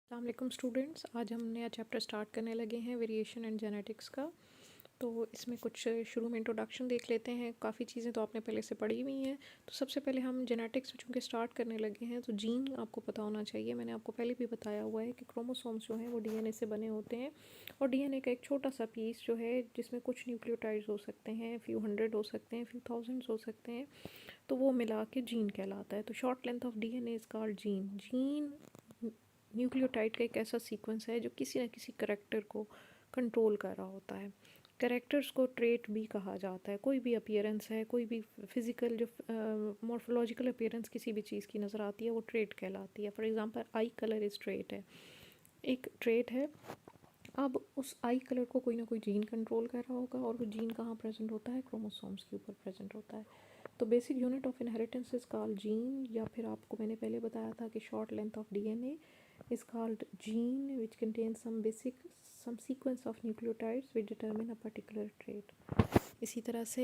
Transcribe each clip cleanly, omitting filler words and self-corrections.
अस्सलाम वालेकुम स्टूडेंट्स, आज हम नया चैप्टर स्टार्ट करने लगे हैं वेरिएशन एंड जेनेटिक्स का। तो इसमें कुछ शुरू में इंट्रोडक्शन देख लेते हैं। काफ़ी चीज़ें तो आपने पहले से पढ़ी हुई हैं। तो सबसे पहले हम जेनेटिक्स चूँकि स्टार्ट करने लगे हैं तो जीन आपको पता होना चाहिए। मैंने आपको पहले भी बताया हुआ है कि क्रोमोसोम्स जो हैं वो डीएनए से बने होते हैं, और डीएनए का एक छोटा सा पीस जो है जिसमें कुछ न्यूक्लियोटाइड्स हो सकते हैं, फ्यू हंड्रेड हो सकते हैं, फ्यू थाउजेंड्स हो सकते हैं, तो वो मिला के जीन कहलाता है। तो short length of DNA is called gene. Gene nucleotide का एक ऐसा सीक्वेंस है जो किसी न किसी करैक्टर को कंट्रोल कर रहा होता है। करैक्टर्स को ट्रेट भी कहा जाता है। कोई भी अपीयरेंस है, कोई भी फिज़िकल जो मॉर्फोलॉजिकल अपीयरेंस किसी भी चीज़ की नज़र आती है वो ट्रेट कहलाती है। For example I colour is trait है, एक ट्रेट है। अब उस आई कलर को कोई ना कोई जीन कंट्रोल कर रहा होगा, और वो जीन कहाँ प्रेजेंट होता है? क्रोमोसोम्स के ऊपर प्रेजेंट होता है। तो basic unit of inheritance is called gene, या फिर आपको मैंने पहले बताया था कि short length of DNA is called gene, which contains some sequence of nucleotides which determine a particular trait. इसी तरह से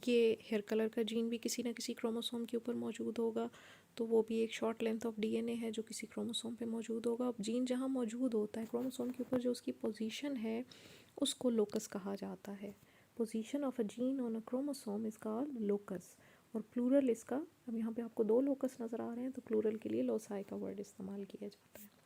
ये हेयर कलर का जीन भी किसी न किसी क्रोमोसोम के ऊपर मौजूद होगा, तो वो भी एक शॉर्ट लेंथ ऑफ डीएनए है जो किसी क्रोमोसोम पे मौजूद होगा। अब जीन जहाँ मौजूद होता है क्रोमोसोम के ऊपर, जो उसकी पोजीशन है उसको लोकस कहा जाता है। Position of a gene on a chromosome is called locus, और प्लूरल इसका, अब यहाँ पे आपको दो लोकस नज़र आ रहे हैं तो प्लूरल के लिए लोसाई का वर्ड इस्तेमाल किया जाता है।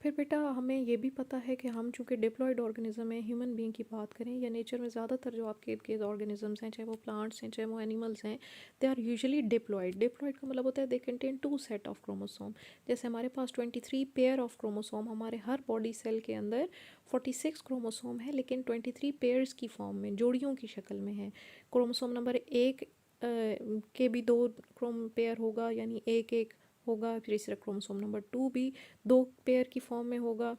फिर बेटा हमें ये भी पता है कि हम चूँकि डिप्लॉयड ऑर्गेनिज्म है, ह्यूमन बीइंग की बात करें या नेचर में ज़्यादातर जो आपके इर्द गिर्द ऑर्गेनिजम्स हैं, चाहे वो प्लांट्स हैं चाहे वो एनिमल्स हैं, they are usually diploid. Diploid का मतलब होता है they contain two set of chromosome. जैसे हमारे पास 23 पेयर ऑफ क्रोमोसोम, हमारे हर बॉडी सेल के अंदर 46 क्रोमोसोम है, लेकिन 23 पेयर्स की फॉर्म में, जोड़ियों की शक्ल में है। क्रोमोसोम नंबर 1 के भी दो क्रोम पेयर होगा, यानी एक एक होगा। फिर इसी तरह क्रोमोसोम नंबर 2 भी दो पेयर की फॉर्म में होगा।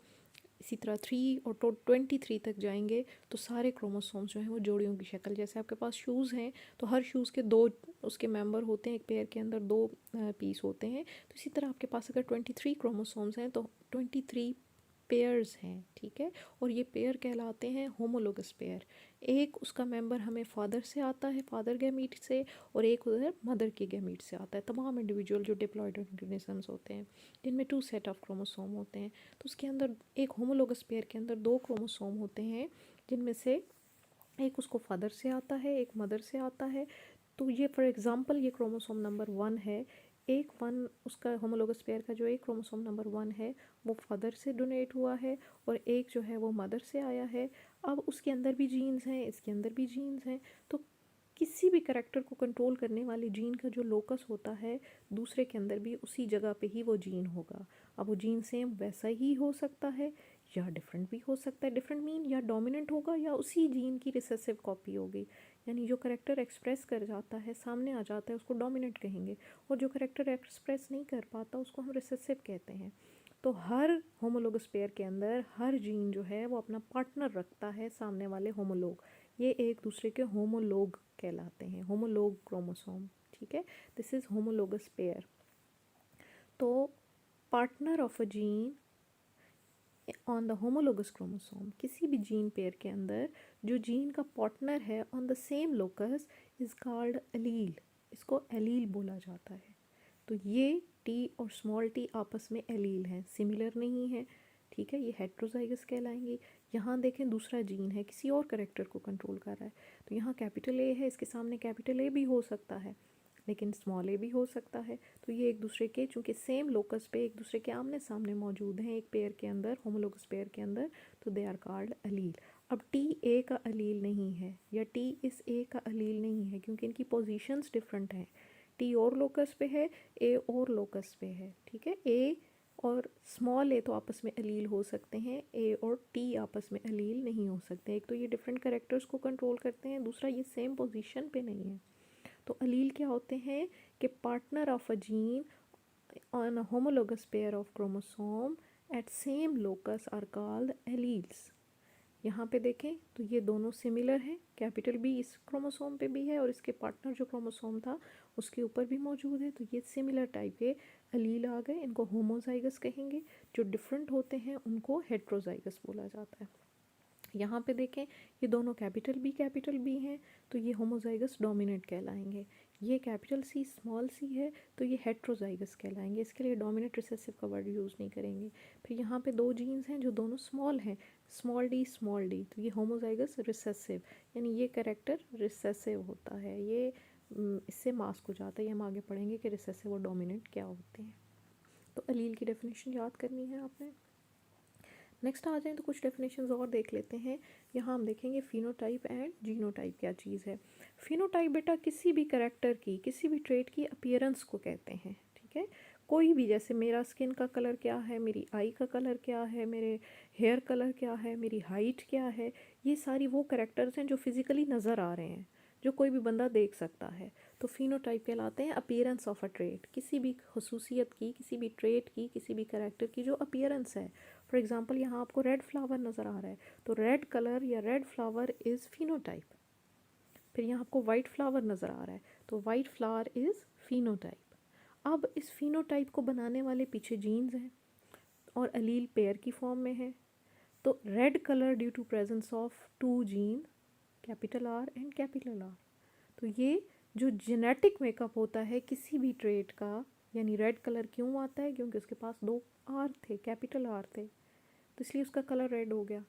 इसी तरह 3 और 23 तक जाएंगे तो सारे क्रोमोसोम्स जो हैं वो जोड़ियों की शक्ल। जैसे आपके पास शूज़ हैं तो हर शूज़ के दो उसके मेंबर होते हैं, एक पेयर के अंदर दो पीस होते हैं। तो इसी तरह आपके पास अगर 23 क्रोमोसोम्स हैं तो 23 पेयर्स हैं, ठीक है। और ये पेयर कहलाते हैं होमोलोगस पेयर। एक उसका मेंबर हमें फादर से आता है, फादर गैमीट से, और एक उधर मदर के गैमीट से आता है। तमाम इंडिविजुअल जो डिप्लॉयड ऑर्गेनिजम्स होते हैं जिनमें 2 सेट ऑफ क्रोमोसोम होते हैं, तो उसके अंदर एक होमोलोगस पेयर के अंदर 2 क्रोमोसोम होते हैं, जिनमें से एक उसको फादर से आता है, एक मदर से आता है। तो ये फॉर एग्जांपल ये क्रोमोसोम नंबर 1 है। एक 1 उसका होमोलोगस पेयर का जो एक क्रोमोसोम नंबर 1 है वो फादर से डोनेट हुआ है, और एक जो है वो मदर से आया है। अब उसके अंदर भी जीन्स हैं, इसके अंदर भी जीन्स हैं। तो किसी भी करैक्टर को कंट्रोल करने वाले जीन का जो लोकस होता है, दूसरे के अंदर भी उसी जगह पे ही वो जीन होगा। अब वो जीन सेम वैसा ही हो सकता है या डिफरेंट भी हो सकता है। डिफरेंट मीन या डोमिनेंट होगा या उसी जीन की रिसेसिव कॉपी होगी। यानी जो करैक्टर एक्सप्रेस कर जाता है, सामने आ जाता है, उसको डोमिनेंट कहेंगे, और जो करैक्टर एक्सप्रेस नहीं कर पाता उसको हम रिसेसिव कहते हैं। तो हर होमोलोगस पेयर के अंदर हर जीन जो है वो अपना पार्टनर रखता है, सामने वाले होमोलोग। ये एक दूसरे के होमोलोग कहलाते हैं, होमोलोग क्रोमोसोम, ठीक है। This is homologous pair. तो partner of a gene on the homologous chromosome, किसी भी जीन पेयर के अंदर जो जीन का पार्टनर है on the same locus is called allele. इसको एलील बोला जाता है। तो ये टी और स्मॉल टी आपस में एलील हैं, सिमिलर नहीं है, ठीक है। ये हेट्रोजाइगस कहलाएंगे। यहाँ देखें दूसरा जीन है, किसी और करेक्टर को कंट्रोल कर रहा है। तो यहाँ कैपिटल ए है, इसके सामने कैपिटल ए भी हो सकता है, लेकिन स्मॉल ए भी हो सकता है। तो ये एक दूसरे के, चूँकि सेम लोकस पे एक दूसरे के आमने सामने मौजूद हैं एक पेयर के अंदर, होमोलोगस पेयर के अंदर, तो दे आर कॉल्ड अलील। अब टी ए का अलील नहीं है या टी इस ए का अलील नहीं है, क्योंकि इनकी पोजीशंस डिफरेंट हैं। टी और लोकस पे है, ए और लोकस पे है, ठीक है। ए और स्मॉल ए तो आपस में अलील हो सकते हैं, ए और टी आपस में अलील नहीं हो सकते। एक तो ये डिफरेंट करेक्टर्स को कंट्रोल करते हैं, दूसरा ये सेम पोजीशन पे नहीं है। तो अलील क्या होते हैं कि partner of a gene on a homologous pair of chromosome at same locus are called alleles. यहाँ पे देखें तो ये दोनों सिमिलर हैं, कैपिटल बी इस क्रोमोसोम पे भी है और इसके पार्टनर जो क्रोमोसोम था उसके ऊपर भी मौजूद है। तो ये सिमिलर टाइप के अलील आ गए, इनको होमोजाइगस कहेंगे। जो डिफरेंट होते हैं उनको हेट्रोजाइगस बोला जाता है। यहाँ पे देखें ये दोनों कैपिटल बी हैं, तो ये होमोजाइगस डोमिनेंट कहलाएंगे। ये कैपिटल सी स्मॉल सी है तो ये हेट्रोजाइगस कहलाएंगे, इसके लिए डोमिनेंट रिसेसिव का वर्ड यूज़ नहीं करेंगे। फिर यहाँ पे दो जीन्स हैं जो दोनों स्मॉल हैं, स्मॉल डी, तो ये होमोजाइगस रिसेसिव, यानी ये कैरेक्टर रिसेसिव होता है, ये इससे मास्क हो जाता है। ये हम आगे पढ़ेंगे कि रिसेसिव और डोमिनेंट क्या होते हैं। तो अलील की डेफिनेशन याद करनी है आपने। नेक्स्ट आ जाएँ तो कुछ डेफिनेशंस और देख लेते हैं। यहाँ हम देखेंगे फिनोटाइप एंड जीनोटाइप क्या चीज़ है। फिनोटाइप बेटा किसी भी कैरेक्टर की, किसी भी ट्रेट की अपीयरेंस को कहते हैं, ठीक है। कोई भी, जैसे मेरा स्किन का कलर क्या है, मेरी आई का कलर क्या है, मेरे हेयर कलर क्या है, मेरी हाइट क्या है, ये सारी वो कैरेक्टर्स हैं जो फिज़िकली नज़र आ रहे हैं, जो कोई भी बंदा देख सकता है। तो फिनोटाइप कहलाते हैं अपीयरेंस ऑफ अ ट्रेट, किसी भी खसूसियत की, किसी भी ट्रेट की, किसी भी कैरेक्टर की जो अपीयरेंस है। फॉर एग्जांपल यहाँ आपको रेड फ्लावर नज़र आ रहा है तो रेड कलर या रेड फ्लावर इज़ फिनोटाइप। फिर यहाँ आपको वाइट फ्लावर नज़र आ रहा है तो वाइट फ्लावर इज़ फिनोटाइप। अब इस फिनोटाइप को बनाने वाले पीछे जीन्स हैं और अलील पेयर की फॉर्म में है। तो red colour due to presence of two gene capital R and capital R. तो ये जो जेनेटिक मेकअप होता है किसी भी ट्रेट का, यानी रेड कलर क्यों आता है, क्योंकि उसके पास दो आर थे, कैपिटल आर थे, तो इसलिए उसका कलर रेड हो गया।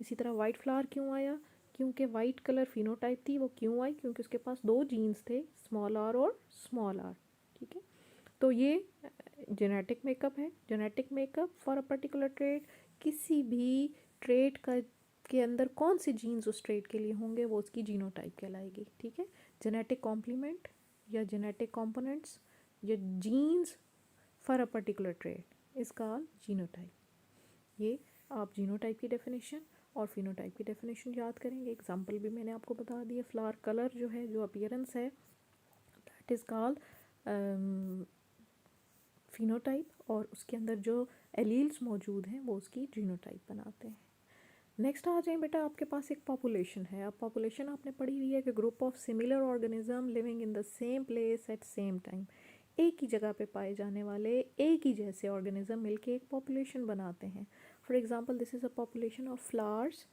इसी तरह वाइट फ्लावर क्यों आया, क्योंकि वाइट कलर फिनोटाइप थी, वो क्यों आई, क्योंकि उसके पास दो जीन्स थे, स्मॉल आर और स्मॉल आर, ठीक है। तो ये जेनेटिक मेकअप है। Genetic makeup for a particular trait, किसी भी ट्रेट का के अंदर कौन से जीन्स उस ट्रेट के लिए होंगे वो उसकी जीनोटाइप कहलाएगी, ठीक है। जेनेटिक कॉम्प्लीमेंट या जेनेटिक कंपोनेंट्स या genes for a particular trait is called genotype. ये आप जीनोटाइप की डेफिनेशन और फिनोटाइप की डेफिनेशन याद करेंगे। एग्जांपल भी मैंने आपको बता दिया। फ्लावर कलर जो है, जो अपीयरेंस है, दैट इज़ कॉल्ड फिनोटाइप, और उसके अंदर जो एलील्स मौजूद हैं वो उसकी जीनोटाइप बनाते हैं। नेक्स्ट आ जाए बेटा, आपके पास एक पॉपुलेशन है। अब पॉपुलेशन आपने पढ़ी हुई है कि group of similar organism living in the same place at same time. एक ही जगह पे पाए जाने वाले एक ही जैसे ऑर्गेनिज्म मिलके एक पॉपुलेशन बनाते हैं। For example this is a population of flowers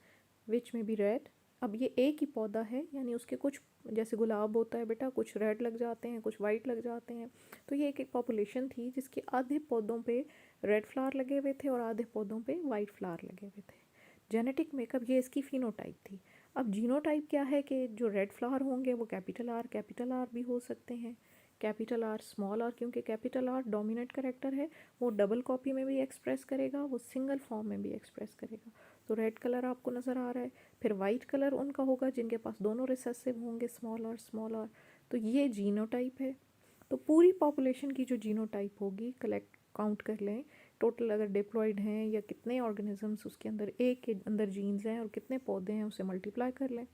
विच में बी रेड। अब ये एक ही पौधा है, यानी उसके कुछ, जैसे गुलाब होता है बेटा, कुछ रेड लग जाते हैं, कुछ वाइट लग जाते हैं। तो ये एक पॉपुलेशन थी जिसके आधे पौधों पे रेड फ्लावर लगे हुए थे और आधे पौधों पे वाइट फ्लावर लगे हुए थे। जेनेटिक मेकअप ये इसकी फिनोटाइप थी। अब जीनोटाइप क्या है कि जो रेड फ्लावर होंगे वो कैपिटल आर भी हो सकते हैं, कैपिटल आर स्मॉल आर, क्योंकि कैपिटल आर डोमिनेंट करेक्टर है, वो डबल कॉपी में भी एक्सप्रेस करेगा, वो सिंगल फॉर्म में भी एक्सप्रेस करेगा। तो रेड कलर आपको नज़र आ रहा है। फिर वाइट कलर उनका होगा जिनके पास दोनों रिसेसिव होंगे, स्मॉल आर। तो ये जीनोटाइप है। तो पूरी पॉपुलेशन की जो जीनोटाइप होगी, कलेक्ट काउंट कर लें, टोटल अगर डिप्लॉयड हैं या कितने ऑर्गेनिजम्स उसके अंदर, एक के अंदर जीन्स हैं और कितने पौधे हैं, उसे मल्टीप्लाई कर लें।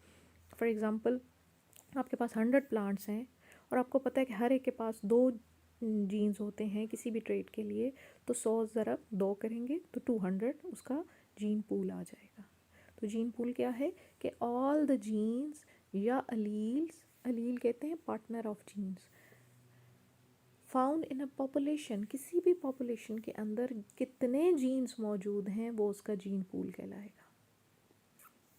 फॉर एग्जांपल आपके पास 100 प्लांट्स हैं और आपको पता है कि हर एक के पास दो जीन्स होते हैं किसी भी ट्रेट के लिए, तो 100 ज़रा 2 करेंगे तो 200 उसका जीन पूल आ जाएगा। तो जीन पूल क्या है कि ऑल द जीन्स या अलील्स, अलील कहते हैं partner of genes, found in a population, किसी भी पॉपुलेशन के अंदर कितने जीन्स मौजूद हैं वो उसका जीन पूल कहलाएगा,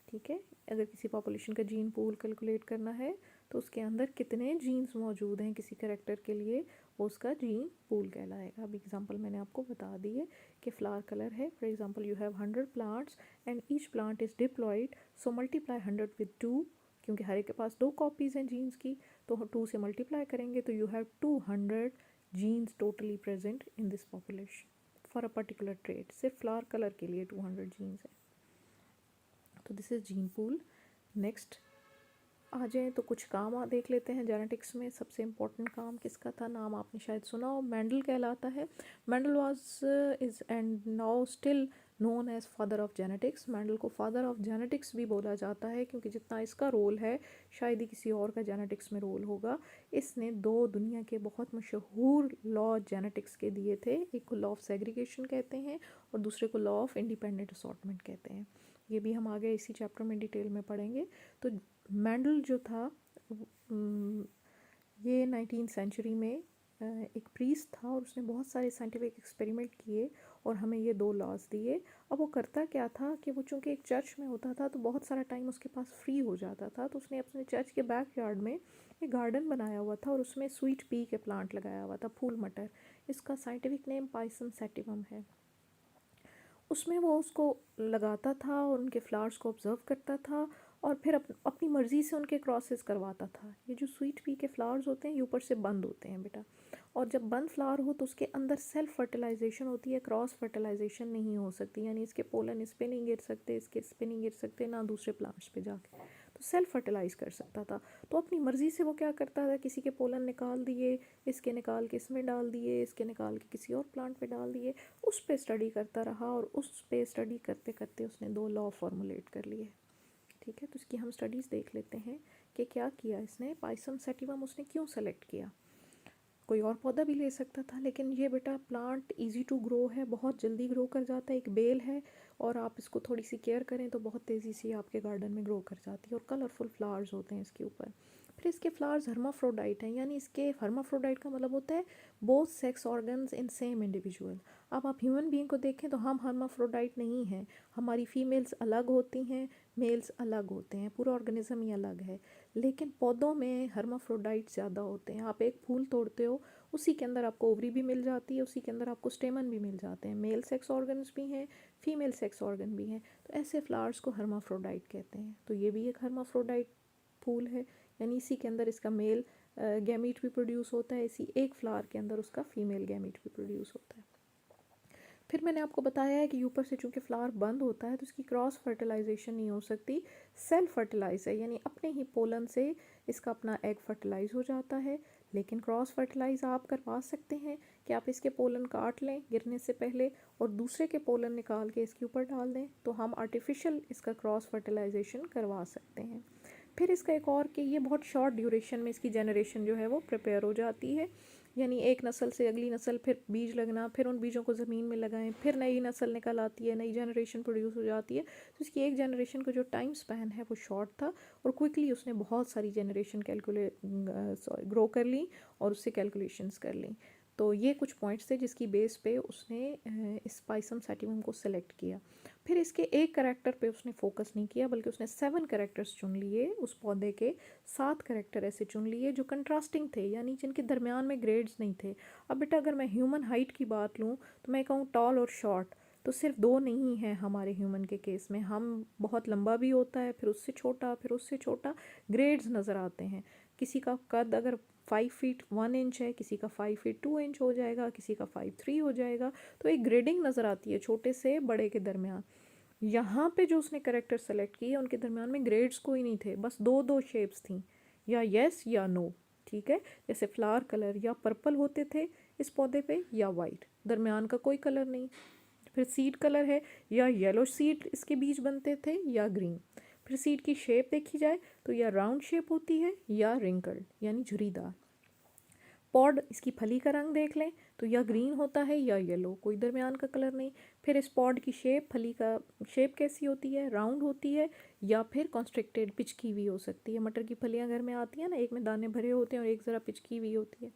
ठीक है। अगर किसी पॉपुलेशन का जीन पूल कैलकुलेट करना है तो उसके अंदर कितने जीन्स मौजूद हैं किसी कैरेक्टर के लिए, वो उसका जीन पूल कहलाएगा। अब एग्जांपल मैंने आपको बता दी है कि फ्लावर कलर है। For example you have 100 plants and each plant is diploid, so multiply 100 with 2, क्योंकि हर एक के पास दो कॉपीज़ हैं जीन्स की, तो 2 से मल्टीप्लाई करेंगे तो you have 200 genes totally present in this population for a particular trait. सिर्फ फ्लावर कलर के लिए 200 जीन्स है। तो this is gene pool. Next आ जाएँ तो कुछ काम देख लेते हैं जेनेटिक्स में। सबसे इम्पोर्टेंट काम किसका था, नाम आपने शायद सुना हो, मेंडल कहलाता है। Mendel was is and now still known as father of genetics. Mendel को फादर ऑफ जेनेटिक्स भी बोला जाता है क्योंकि जितना इसका रोल है शायद ही किसी और का जेनेटिक्स में रोल होगा। इसने दो दुनिया के बहुत मशहूर लॉ जेनेटिक्स के दिए थे, एक को लॉ ऑफ सेग्रीगेशन कहते हैं और दूसरे को लॉ ऑफ इंडिपेंडेंट असॉर्टमेंट कहते हैं। ये भी हम आगे इसी चैप्टर में डिटेल में पढ़ेंगे। तो मेंडल जो था ये 19th सेंचुरी में एक प्रीस्ट था और उसने बहुत सारे साइंटिफिक एक्सपेरिमेंट किए और हमें ये दो लॉज दिए। अब वो करता क्या था कि वो चूँकि एक चर्च में होता था तो बहुत सारा टाइम उसके पास फ्री हो जाता था, तो उसने अपने चर्च के बैक यार्ड में एक गार्डन बनाया हुआ था और उसमें स्वीट पी के प्लांट लगाया हुआ था, फूल मटर। इसका साइंटिफिक नेम पाइसम सैटिवम है। उसमें वो उसको लगाता था और उनके फ्लावर्स को ऑब्ज़र्व करता था और फिर अपनी मर्ज़ी से उनके क्रॉसेस करवाता था। ये जो स्वीट पी के फ्लावर्स होते हैं ये ऊपर से बंद होते हैं बेटा, और जब बंद फ्लावर हो तो उसके अंदर सेल्फ फर्टिलाइजेशन होती है, क्रॉस फर्टिलाइजेशन नहीं हो सकती। यानी इसके पोलन इस पे नहीं गिर सकते, इसके इस पे नहीं गिर सकते, ना दूसरे प्लांट्स पे जाके, तो सेल्फ फर्टिलाइज कर सकता था। तो अपनी मर्ज़ी से वो क्या करता था, किसी के पोलन निकाल दिए, इसके निकाल के इसमें डाल दिए, इसके निकाल के किसी और प्लांट पे डाल दिए, उस पे स्टडी करता रहा और उस पे स्टडी करते करते उसने 2 लॉ फॉर्मुलेट कर लिए। ठीक है, तो इसकी हम स्टडीज़ देख लेते हैं कि क्या किया इसने, पाइसम सैटिवम उसने क्यों सेलेक्ट किया। कोई और पौधा भी ले सकता था, लेकिन ये बेटा प्लांट इजी टू ग्रो है, बहुत जल्दी ग्रो कर जाता है, एक बेल है और आप इसको थोड़ी सी केयर करें तो बहुत तेज़ी से आपके गार्डन में ग्रो कर जाती है और कलरफुल फ्लावर्स होते हैं इसके ऊपर। फिर इसके फ्लावर्स हर्माफ्रोडाइट हैं, यानी इसके हर्माफ्रोडाइट का मतलब होता है both sex organs in same individual. अब आप ह्यूमन बीइंग को देखें तो हम हर्माफ्रोडाइट नहीं हैं, हमारी फीमेल्स अलग होती हैं, मेल्स अलग होते हैं, पूरा ऑर्गेनिज्म ही अलग है। लेकिन पौधों में हर्माफ्रोडाइट ज़्यादा होते हैं। आप एक फूल तोड़ते हो, उसी के अंदर आपको ओवरी भी मिल जाती है, उसी के अंदर आपको स्टेमन भी मिल जाते हैं, मेल सेक्स ऑर्गन्स भी हैं, फीमेल सेक्स ऑर्गन भी हैं। तो ऐसे फ्लावर्स को हर्माफ्रोडाइट कहते हैं। तो ये भी एक हर्माफ्रोडाइट फूल है, यानी इसी के अंदर इसका मेल गैमीट भी प्रोड्यूस होता है, इसी एक फ्लावर के अंदर उसका फीमेल गैमीट भी प्रोड्यूस होता है। फिर मैंने आपको बताया है कि ऊपर से चूंकि फ्लावर बंद होता है तो इसकी क्रॉस फर्टिलाइजेशन नहीं हो सकती, सेल्फ फर्टिलाइज है, यानी अपने ही पोलन से इसका अपना एग फर्टिलाइज हो जाता है। लेकिन क्रॉस फर्टिलाइज आप करवा सकते हैं कि आप इसके पोलन काट लें गिरने से पहले और दूसरे के पोलन निकाल के इसके ऊपर डाल दें, तो हम आर्टिफिशियल इसका क्रॉस फर्टिलाइजेशन करवा सकते हैं। फिर इसका एक और कि ये बहुत शॉर्ट ड्यूरेशन में इसकी जनरेशन जो है वो प्रिपेयर हो जाती है, यानी एक नस्ल से अगली नस्ल, फिर बीज लगना, फिर उन बीजों को ज़मीन में लगाएं, फिर नई नस्ल निकल आती है, नई जनरेशन प्रोड्यूस हो जाती है। तो इसकी एक जनरेशन का जो टाइम स्पैन है वो शॉर्ट था और क्विकली उसने बहुत सारी जनरेशन ग्रो कर ली और उससे कैलकुलेशंस कर ली। तो ये कुछ पॉइंट्स थे जिसकी बेस पे उसने इस पाइसम सैटिवम को सेलेक्ट किया। फिर इसके एक करेक्टर पे उसने फोकस नहीं किया, बल्कि उसने 7 करेक्टर्स चुन लिए, उस पौधे के 7 करेक्टर ऐसे चुन लिए जो कंट्रास्टिंग थे, यानी जिनके दरमियान में ग्रेड्स नहीं थे। अब बेटा अगर मैं ह्यूमन हाइट की बात लूँ तो मैं कहूँ टॉल और शॉर्ट, तो सिर्फ 2 नहीं है हमारे ह्यूमन के केस में, हम बहुत लंबा भी होता है, फिर उससे छोटा, फिर उससे छोटा, ग्रेड्स नज़र आते हैं। किसी का कद अगर 5 फीट 1 इंच है, किसी का 5 फीट 2 इंच हो जाएगा, किसी का 5 3 हो जाएगा। तो एक ग्रेडिंग नज़र आती है छोटे से बड़े के दरमियान। यहाँ पे जो उसने करेक्टर सेलेक्ट किए उनके दरमियान में ग्रेड्स कोई नहीं थे, बस 2 शेप्स थी, या यस या नो। ठीक है, जैसे फ्लावर कलर या पर्पल होते थे इस पौधे पे, या वाइट, दरमियान का कोई कलर नहीं। फिर सीड कलर है, या येलो सीड इसके बीज बनते थे या ग्रीन। फिर सीड की शेप देखी जाए तो या राउंड शेप होती है या रिंकल्ड यानी झुरीदार। पॉड इसकी फली का रंग देख लें तो या ग्रीन होता है या येलो, कोई दरमियान का कलर नहीं। फिर इस पॉड की शेप, फली का शेप कैसी होती है, राउंड होती है या फिर कॉन्स्ट्रिक्टेड पिचकी हुई हो सकती है। मटर की फलियां घर में आती हैं ना, एक में दाने भरे होते हैं और एक ज़रा पिचकी हुई होती है,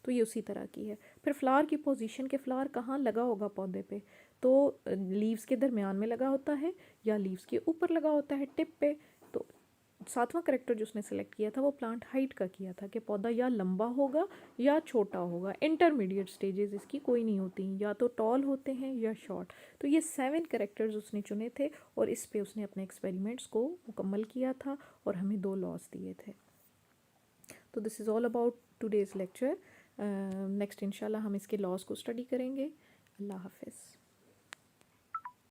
तो ये उसी तरह की है। फिर फ्लावर की पोजीशन के फ्लावर कहाँ लगा होगा पौधे पे, तो लीव्स के दरमियान में लगा होता है या लीव्स के ऊपर लगा होता है टिप पे। तो 7वां करेक्टर जो उसने सेलेक्ट किया था वो प्लांट हाइट का किया था कि पौधा या लंबा होगा या छोटा होगा, इंटरमीडिएट स्टेजेस इसकी कोई नहीं होती, या तो टॉल होते हैं या शॉर्ट। तो ये 7 करेक्टर्स उसने चुने थे और इस पे उसने अपने एक्सपेरिमेंट्स को मुकम्मल किया था और हमें 2 लॉस दिए थे। तो this is all about today's lecture. Next इंशाल्लाह हम इसके लॉस को स्टडी करेंगे। अल्लाह हाफिज़।